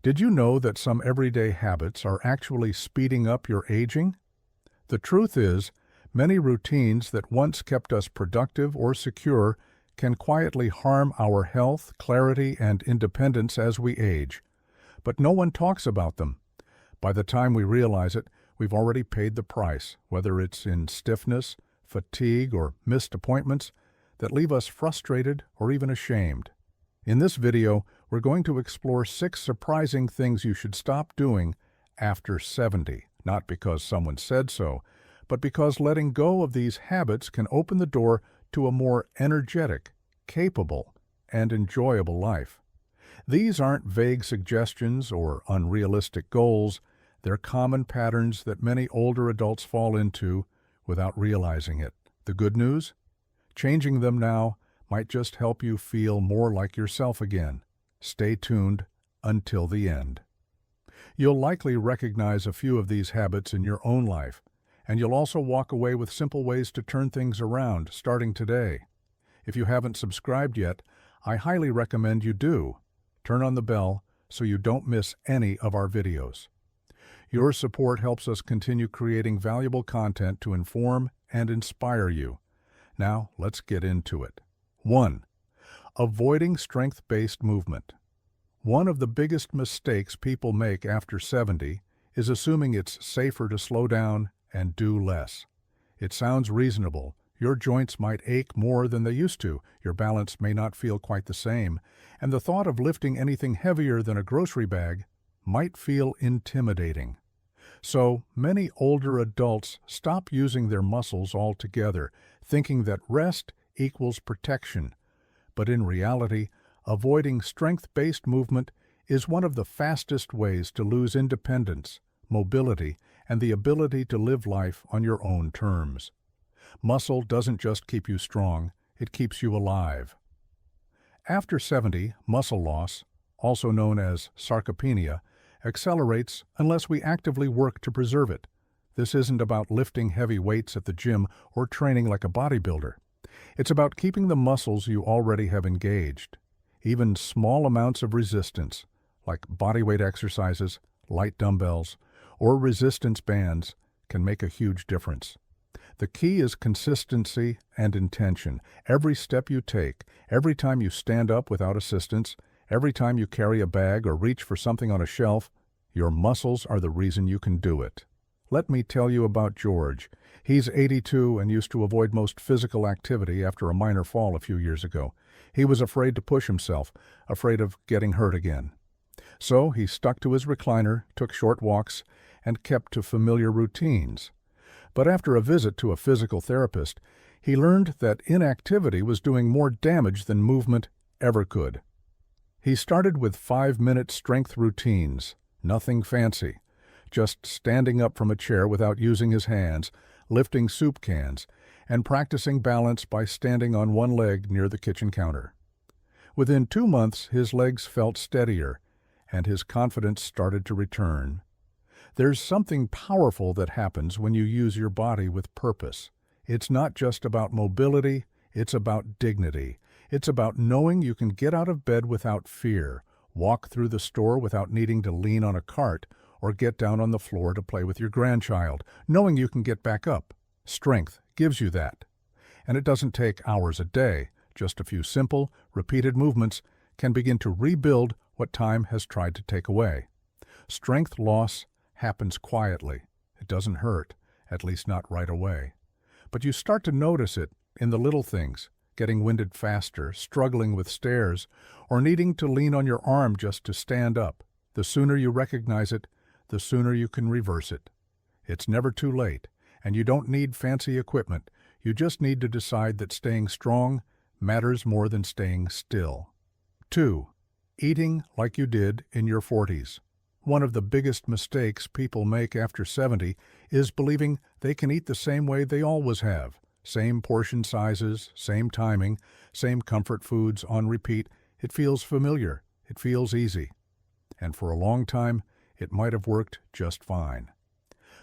Did you know that some everyday habits are actually speeding up your aging? The truth is, many routines that once kept us productive or secure can quietly harm our health, clarity, and independence as we age. But no one talks about them. By the time we realize it, we've already paid the price, whether it's in stiffness, fatigue, or missed appointments that leave us frustrated or even ashamed. In this video, we're going to explore 6 surprising things you should stop doing after 70, not because someone said so, but because letting go of these habits can open the door to a more energetic, capable, and enjoyable life. These aren't vague suggestions or unrealistic goals. They're common patterns that many older adults fall into without realizing it. The good news? Changing them now might just help you feel more like yourself again. Stay tuned until the end. You'll likely recognize a few of these habits in your own life, and you'll also walk away with simple ways to turn things around starting today. If you haven't subscribed yet, I highly recommend you do. Turn on the bell so you don't miss any of our videos. Your support helps us continue creating valuable content to inform and inspire you. Now, let's get into it. 1. Avoiding strength-based movement. One of the biggest mistakes people make after 70 is assuming it's safer to slow down and do less. It sounds reasonable. Your joints might ache more than they used to, your balance may not feel quite the same, and the thought of lifting anything heavier than a grocery bag might feel intimidating. So, many older adults stop using their muscles altogether, thinking that rest equals protection. But in reality, avoiding strength-based movement is one of the fastest ways to lose independence, mobility, and the ability to live life on your own terms. Muscle doesn't just keep you strong, it keeps you alive. After 70, muscle loss, also known as sarcopenia, accelerates unless we actively work to preserve it. This isn't about lifting heavy weights at the gym or training like a bodybuilder. It's about keeping the muscles you already have engaged. Even small amounts of resistance, like bodyweight exercises, light dumbbells, or resistance bands, can make a huge difference. The key is consistency and intention. Every step you take, every time you stand up without assistance, every time you carry a bag or reach for something on a shelf, your muscles are the reason you can do it. Let me tell you about George. He's 82 and used to avoid most physical activity after a minor fall a few years ago. He was afraid to push himself, afraid of getting hurt again. So he stuck to his recliner, took short walks, and kept to familiar routines. But after a visit to a physical therapist, he learned that inactivity was doing more damage than movement ever could. He started with 5-minute strength routines, nothing fancy, just standing up from a chair without using his hands, lifting soup cans, and practicing balance by standing on one leg near the kitchen counter. Within 2 months, his legs felt steadier, and his confidence started to return. There's something powerful that happens when you use your body with purpose. It's not just about mobility, it's about dignity. It's about knowing you can get out of bed without fear, walk through the store without needing to lean on a cart, or get down on the floor to play with your grandchild, knowing you can get back up. Strength gives you that. And it doesn't take hours a day. Just a few simple, repeated movements can begin to rebuild what time has tried to take away. Strength loss happens quietly. It doesn't hurt, at least not right away. But you start to notice it in the little things, getting winded faster, struggling with stairs, or needing to lean on your arm just to stand up. The sooner you recognize it, the sooner you can reverse it. It's never too late, and you don't need fancy equipment. You just need to decide that staying strong matters more than staying still. 2. Eating like you did in your 40s. One of the biggest mistakes people make after 70 is believing they can eat the same way they always have. Same portion sizes, same timing, same comfort foods on repeat. It feels familiar. It feels easy. And for a long time, it might have worked just fine.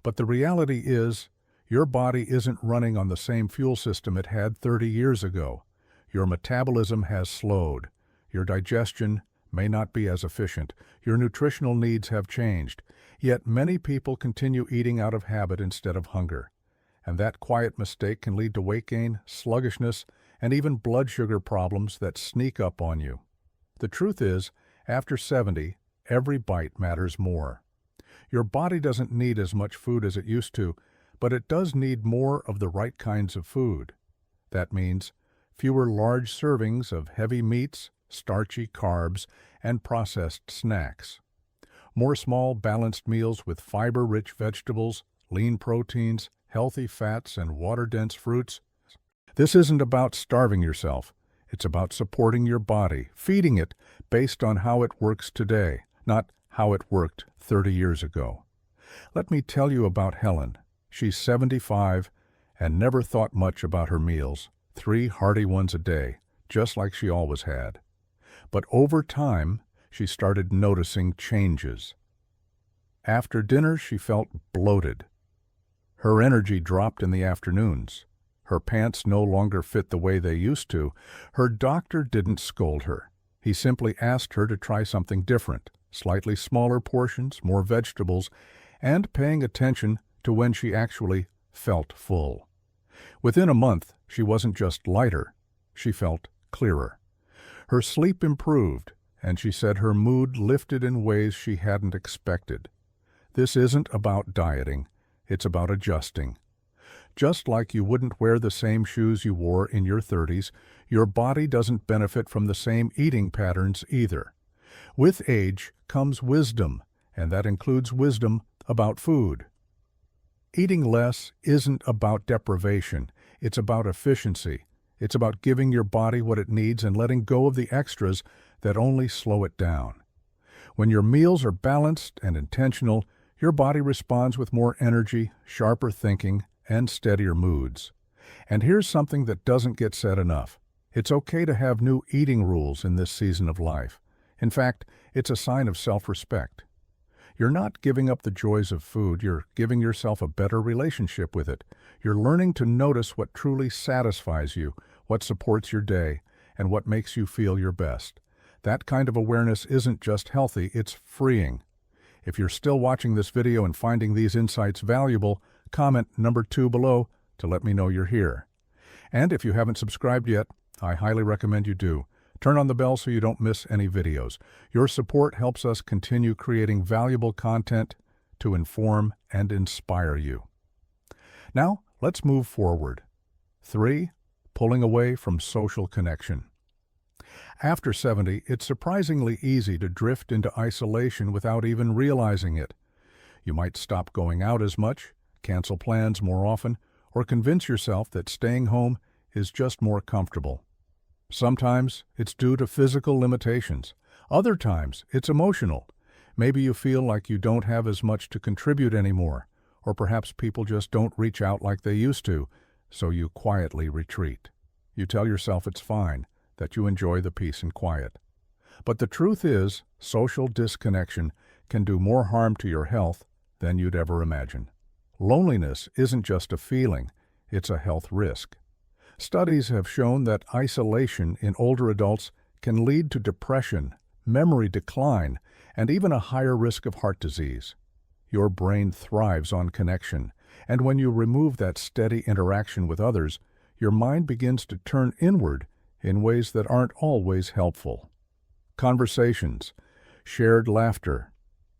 But the reality is, your body isn't running on the same fuel system it had 30 years ago. Your metabolism has slowed. Your digestion may not be as efficient. Your nutritional needs have changed. Yet many people continue eating out of habit instead of hunger. And that quiet mistake can lead to weight gain, sluggishness, and even blood sugar problems that sneak up on you. The truth is, after 70, every bite matters more. Your body doesn't need as much food as it used to, but it does need more of the right kinds of food. That means fewer large servings of heavy meats, starchy carbs, and processed snacks. More small, balanced meals with fiber-rich vegetables, lean proteins, healthy fats, and water-dense fruits. This isn't about starving yourself. It's about supporting your body, feeding it based on how it works today, not how it worked 30 years ago. Let me tell you about Helen. She's 75 and never thought much about her meals, 3 hearty ones a day, just like she always had. But over time, she started noticing changes. After dinner, she felt bloated. Her energy dropped in the afternoons. Her pants no longer fit the way they used to. Her doctor didn't scold her. He simply asked her to try something different, slightly smaller portions, more vegetables, and paying attention to when she actually felt full. Within a month, she wasn't just lighter, she felt clearer. Her sleep improved, and she said her mood lifted in ways she hadn't expected. This isn't about dieting, it's about adjusting. Just like you wouldn't wear the same shoes you wore in your 30s, your body doesn't benefit from the same eating patterns either. With age comes wisdom, and that includes wisdom about food. Eating less isn't about deprivation, it's about efficiency. It's about giving your body what it needs and letting go of the extras that only slow it down. When your meals are balanced and intentional, your body responds with more energy, sharper thinking, and steadier moods. And here's something that doesn't get said enough. It's okay to have new eating rules in this season of life. In fact, it's a sign of self-respect. You're not giving up the joys of food, you're giving yourself a better relationship with it. You're learning to notice what truly satisfies you, what supports your day, and what makes you feel your best. That kind of awareness isn't just healthy, it's freeing. If you're still watching this video and finding these insights valuable, comment number 2 below to let me know you're here. And if you haven't subscribed yet, I highly recommend you do. Turn on the bell so you don't miss any videos. Your support helps us continue creating valuable content to inform and inspire you. Now, let's move forward. 3. Pulling away from social connection. After 70, it's surprisingly easy to drift into isolation without even realizing it. You might stop going out as much, cancel plans more often, or convince yourself that staying home is just more comfortable. Sometimes it's due to physical limitations. Other times it's emotional. Maybe you feel like you don't have as much to contribute anymore, or perhaps people just don't reach out like they used to, so you quietly retreat. You tell yourself it's fine, that you enjoy the peace and quiet. But the truth is, social disconnection can do more harm to your health than you'd ever imagine. Loneliness isn't just a feeling, it's a health risk. Studies have shown that isolation in older adults can lead to depression, memory decline, and even a higher risk of heart disease. Your brain thrives on connection, and when you remove that steady interaction with others, your mind begins to turn inward in ways that aren't always helpful. Conversations, shared laughter,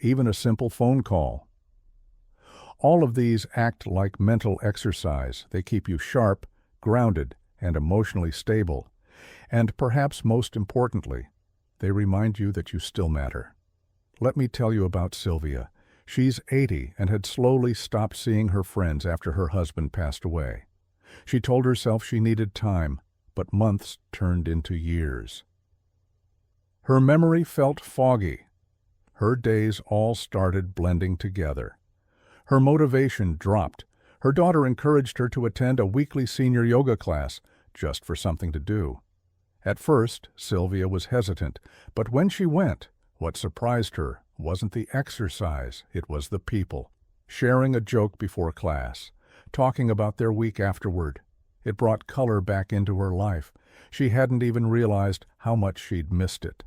even a simple phone call. All of these act like mental exercise. They keep you sharp, grounded, and emotionally stable. And perhaps most importantly, they remind you that you still matter. Let me tell you about Sylvia. She's 80 and had slowly stopped seeing her friends after her husband passed away. She told herself she needed time, but months turned into years. Her memory felt foggy. Her days all started blending together. Her motivation dropped. Her daughter encouraged her to attend a weekly senior yoga class, just for something to do. At first, Sylvia was hesitant, but when she went, what surprised her wasn't the exercise, it was the people. Sharing a joke before class, talking about their week afterward. It brought color back into her life. She hadn't even realized how much she'd missed it.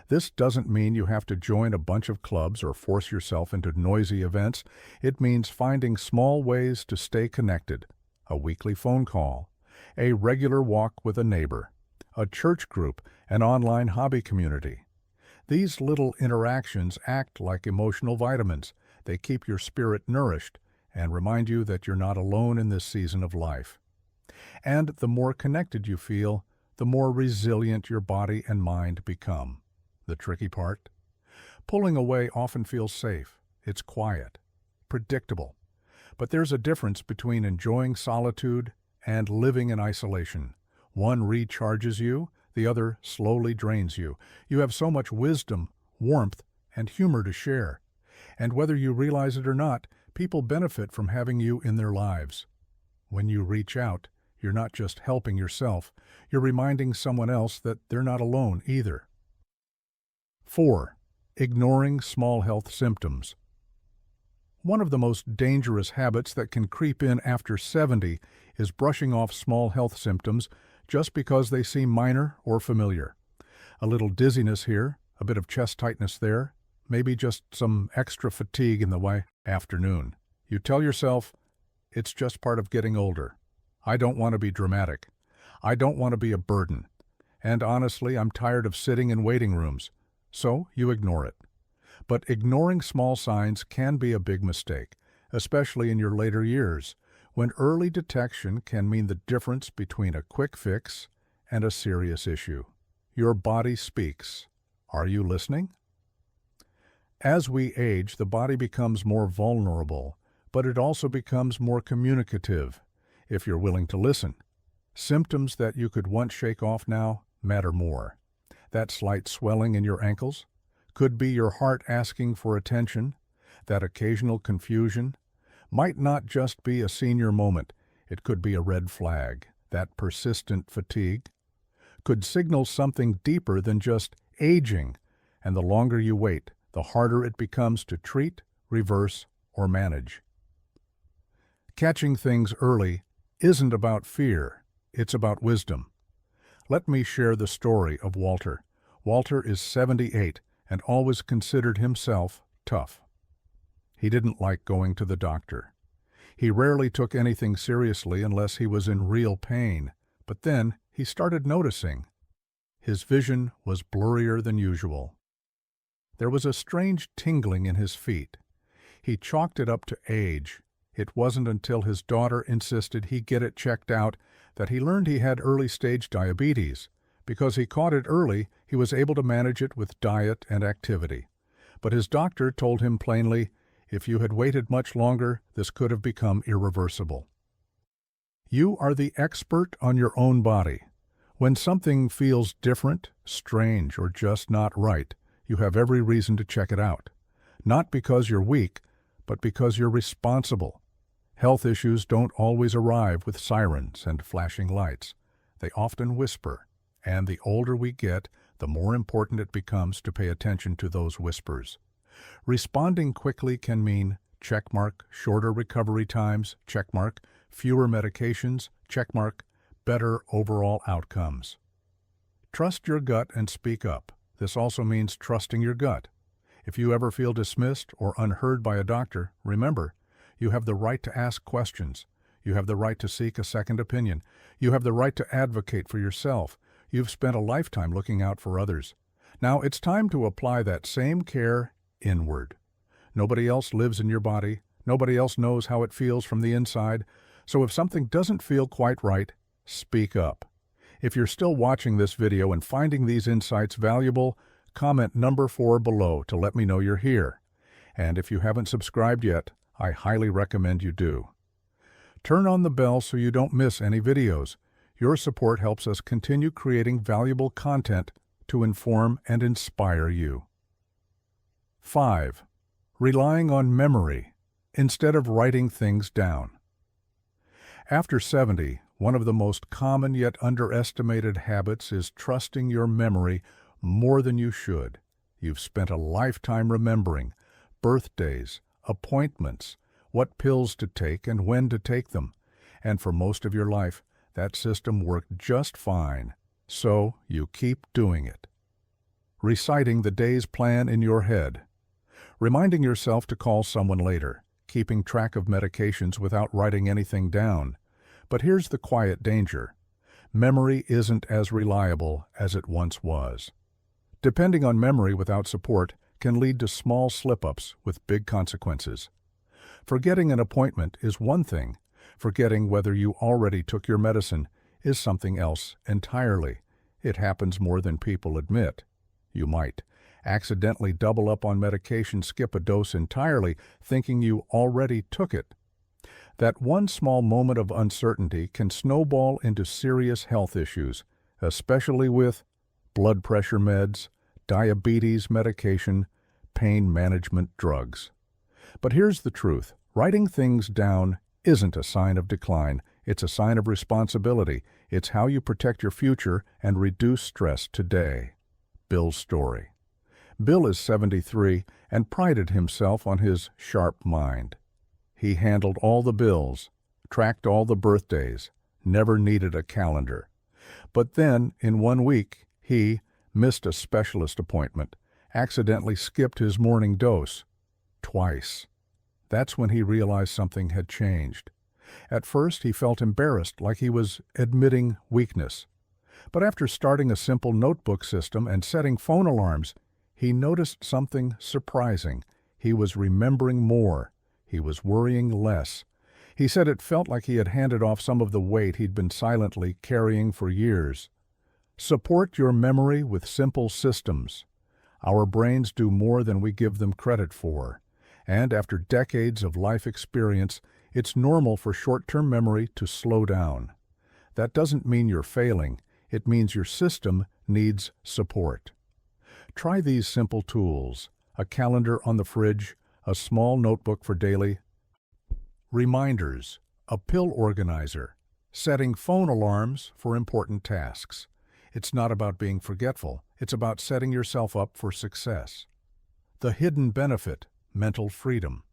This doesn't mean you have to join a bunch of clubs or force yourself into noisy events. It means finding small ways to stay connected. A weekly phone call, a regular walk with a neighbor, a church group, an online hobby community. These little interactions act like emotional vitamins. They keep your spirit nourished and remind you that you're not alone in this season of life. And the more connected you feel, the more resilient your body and mind become. The tricky part? Pulling away often feels safe. It's quiet, predictable. But there's a difference between enjoying solitude and living in isolation. One recharges you, the other slowly drains you. You have so much wisdom, warmth, and humor to share. And whether you realize it or not, people benefit from having you in their lives. When you reach out, you're not just helping yourself, you're reminding someone else that they're not alone either. 4. Ignoring small health symptoms. One of the most dangerous habits that can creep in after 70 is brushing off small health symptoms just because they seem minor or familiar. A little dizziness here, a bit of chest tightness there, maybe just some extra fatigue in the afternoon. You tell yourself, it's just part of getting older. I don't want to be dramatic. I don't want to be a burden. And honestly, I'm tired of sitting in waiting rooms. So you ignore it. But ignoring small signs can be a big mistake, especially in your later years, when early detection can mean the difference between a quick fix and a serious issue. Your body speaks. Are you listening? As we age, the body becomes more vulnerable, but it also becomes more communicative, if you're willing to listen. Symptoms that you could once shake off now matter more. That slight swelling in your ankles could be your heart asking for attention. That occasional confusion might not just be a senior moment. It could be a red flag. That persistent fatigue could signal something deeper than just aging, and the longer you wait, the harder it becomes to treat, reverse, or manage. Catching things early isn't about fear, it's about wisdom. Let me share the story of Walter. Walter is 78 and always considered himself tough. He didn't like going to the doctor. He rarely took anything seriously unless he was in real pain, but then he started noticing. His vision was blurrier than usual. There was a strange tingling in his feet. He chalked it up to age. It wasn't until his daughter insisted he get it checked out that he learned he had early-stage diabetes. Because he caught it early, he was able to manage it with diet and activity. But his doctor told him plainly, if you had waited much longer, this could have become irreversible. You are the expert on your own body. When something feels different, strange, or just not right, you have every reason to check it out. Not because you're weak, but because you're responsible. Health issues don't always arrive with sirens and flashing lights. They often whisper, and the older we get, the more important it becomes to pay attention to those whispers. Responding quickly can mean checkmark, shorter recovery times, checkmark, fewer medications, checkmark, better overall outcomes. Trust your gut and speak up. This also means trusting your gut. If you ever feel dismissed or unheard by a doctor, remember, you have the right to ask questions. You have the right to seek a second opinion. You have the right to advocate for yourself. You've spent a lifetime looking out for others. Now it's time to apply that same care inward. Nobody else lives in your body. Nobody else knows how it feels from the inside. So if something doesn't feel quite right, speak up. If you're still watching this video and finding these insights valuable, comment number 4 below to let me know you're here. And if you haven't subscribed yet, I highly recommend you do. Turn on the bell so you don't miss any videos. Your support helps us continue creating valuable content to inform and inspire you. 5. Relying on memory instead of writing things down. After 70, one of the most common yet underestimated habits is trusting your memory more than you should. You've spent a lifetime remembering birthdays, appointments, what pills to take and when to take them. And for most of your life, that system worked just fine. So you keep doing it. reciting the day's plan in your head, reminding yourself to call someone later, keeping track of medications without writing anything down. But here's the quiet danger. Memory isn't as reliable as it once was. Depending on memory without support can lead to small slip-ups with big consequences. Forgetting an appointment is one thing. Forgetting whether you already took your medicine is something else entirely. It happens more than people admit. You might accidentally double up on medication, skip a dose entirely, thinking you already took it. That one small moment of uncertainty can snowball into serious health issues, especially with blood pressure meds, diabetes medication, pain management drugs. But here's the truth. Writing things down isn't a sign of decline. It's a sign of responsibility. It's how you protect your future and reduce stress today. Bill's story. Bill is 73 and prided himself on his sharp mind. He handled all the bills, tracked all the birthdays, never needed a calendar. But then, in 1 week, he missed a specialist appointment, accidentally skipped his morning dose. Twice. That's when he realized something had changed. At first, he felt embarrassed, like he was admitting weakness. But after starting a simple notebook system and setting phone alarms, he noticed something surprising. He was remembering more. He was worrying less. He said it felt like he had handed off some of the weight he'd been silently carrying for years. Support your memory with simple systems. Our brains do more than we give them credit for. And after decades of life experience, it's normal for short-term memory to slow down. That doesn't mean you're failing. It means your system needs support. Try these simple tools: a calendar on the fridge, a small notebook for daily reminders, a pill organizer, setting phone alarms for important tasks. It's not about being forgetful. It's about setting yourself up for success. The hidden benefit: mental freedom.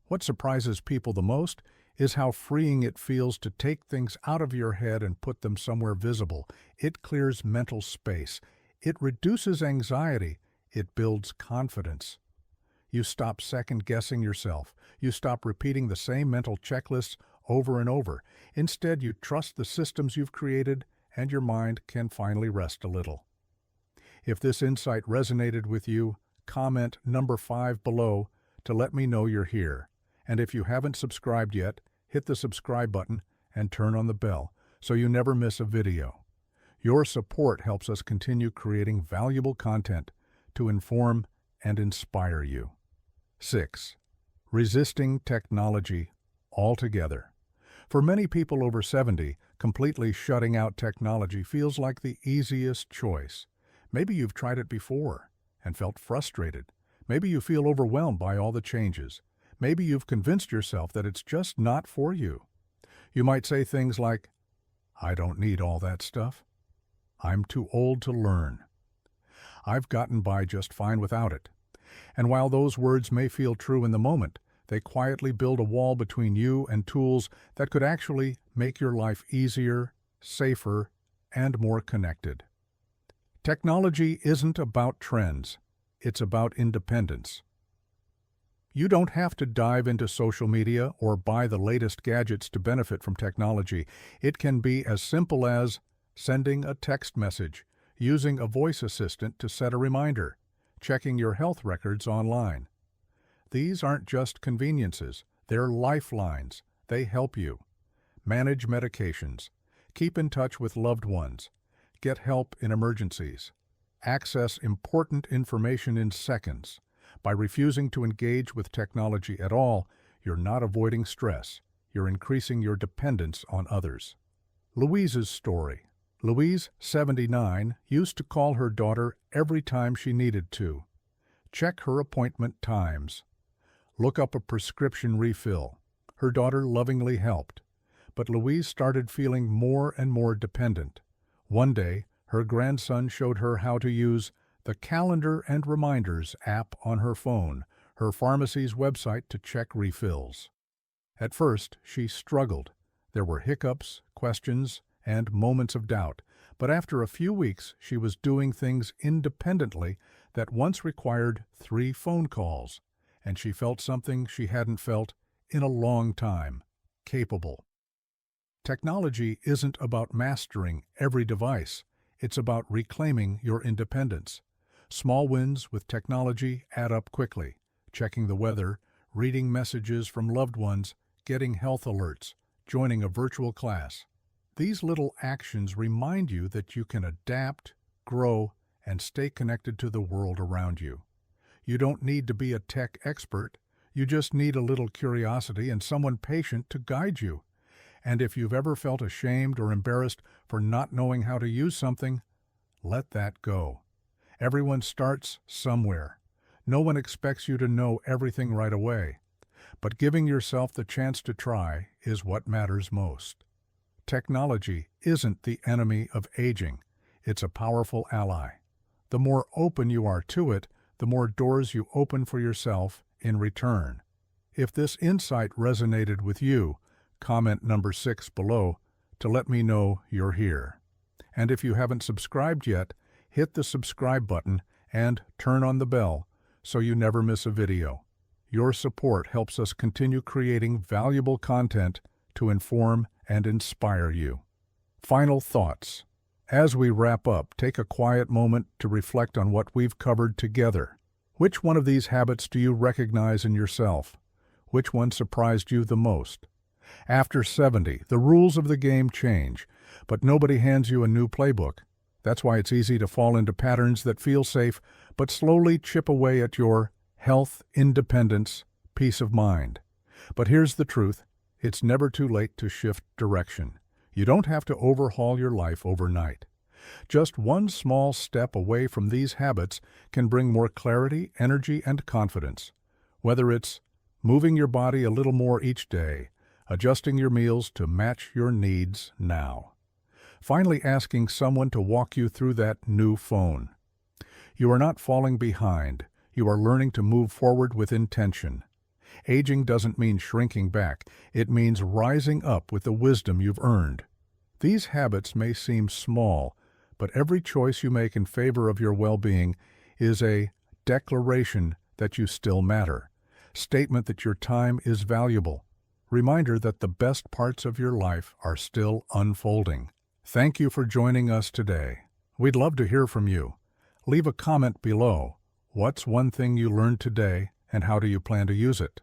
What surprises people the most is how freeing it feels to take things out of your head and put them somewhere visible. It clears mental space. It reduces anxiety. It builds confidence. You stop second-guessing yourself. You stop repeating the same mental checklists over and over. Instead, you trust the systems you've created, and your mind can finally rest a little. If this insight resonated with you, comment number 5 below to let me know you're here. And if you haven't subscribed yet, hit the subscribe button and turn on the bell so you never miss a video. Your support helps us continue creating valuable content to inform and inspire you. 6. Resisting technology altogether. For many people over 70, completely shutting out technology feels like the easiest choice. Maybe you've tried it before and felt frustrated. Maybe you feel overwhelmed by all the changes. Maybe you've convinced yourself that it's just not for you. You might say things like, "I don't need all that stuff. I'm too old to learn. I've gotten by just fine without it." And while those words may feel true in the moment, they quietly build a wall between you and tools that could actually make your life easier, safer, and more connected. Technology isn't about trends. It's about independence. You don't have to dive into social media or buy the latest gadgets to benefit from technology. It can be as simple as sending a text message, using a voice assistant to set a reminder, checking your health records online. These aren't just conveniences. They're lifelines. They help you manage medications, keep in touch with loved ones, get help in emergencies, access important information in seconds. By refusing to engage with technology at all, you're not avoiding stress. You're increasing your dependence on others. Louise's story. Louise, 79, used to call her daughter every time she needed to. Check her appointment times. Look up a prescription refill. Her daughter lovingly helped. But Louise started feeling more and more dependent. One day, her grandson showed her how to use the Calendar and Reminders app on her phone, her pharmacy's website, to check refills. At first, she struggled. There were hiccups, questions, and moments of doubt. But after a few weeks, she was doing things independently that once required 3 phone calls, and she felt something she hadn't felt in a long time: capable. Technology isn't about mastering every device. It's about reclaiming your independence. Small wins with technology add up quickly. Checking the weather, reading messages from loved ones, getting health alerts, joining a virtual class. These little actions remind you that you can adapt, grow, and stay connected to the world around you. You don't need to be a tech expert. You just need a little curiosity and someone patient to guide you. And if you've ever felt ashamed or embarrassed for not knowing how to use something, let that go. Everyone starts somewhere. No one expects you to know everything right away. But giving yourself the chance to try is what matters most. Technology isn't the enemy of aging. It's a powerful ally. The more open you are to it, the more doors you open for yourself in return. If this insight resonated with you, comment number 6 below to let me know you're here. And if you haven't subscribed yet, hit the subscribe button and turn on the bell so you never miss a video. Your support helps us continue creating valuable content to inform and inspire you. Final thoughts. As we wrap up, take a quiet moment to reflect on what we've covered together. Which one of these habits do you recognize in yourself? Which one surprised you the most? After 70, the rules of the game change, but nobody hands you a new playbook. That's why it's easy to fall into patterns that feel safe, but slowly chip away at your health, independence, peace of mind. But here's the truth. It's never too late to shift direction. You don't have to overhaul your life overnight. Just one small step away from these habits can bring more clarity, energy, and confidence. Whether it's moving your body a little more each day, adjusting your meals to match your needs now, finally asking someone to walk you through that new phone. You are not falling behind. You are learning to move forward with intention. Aging doesn't mean shrinking back. It means rising up with the wisdom you've earned. These habits may seem small, but every choice you make in favor of your well-being is a declaration that you still matter, statement that your time is valuable, reminder that the best parts of your life are still unfolding. Thank you for joining us today. We'd love to hear from you. Leave a comment below. What's one thing you learned today, and how do you plan to use it?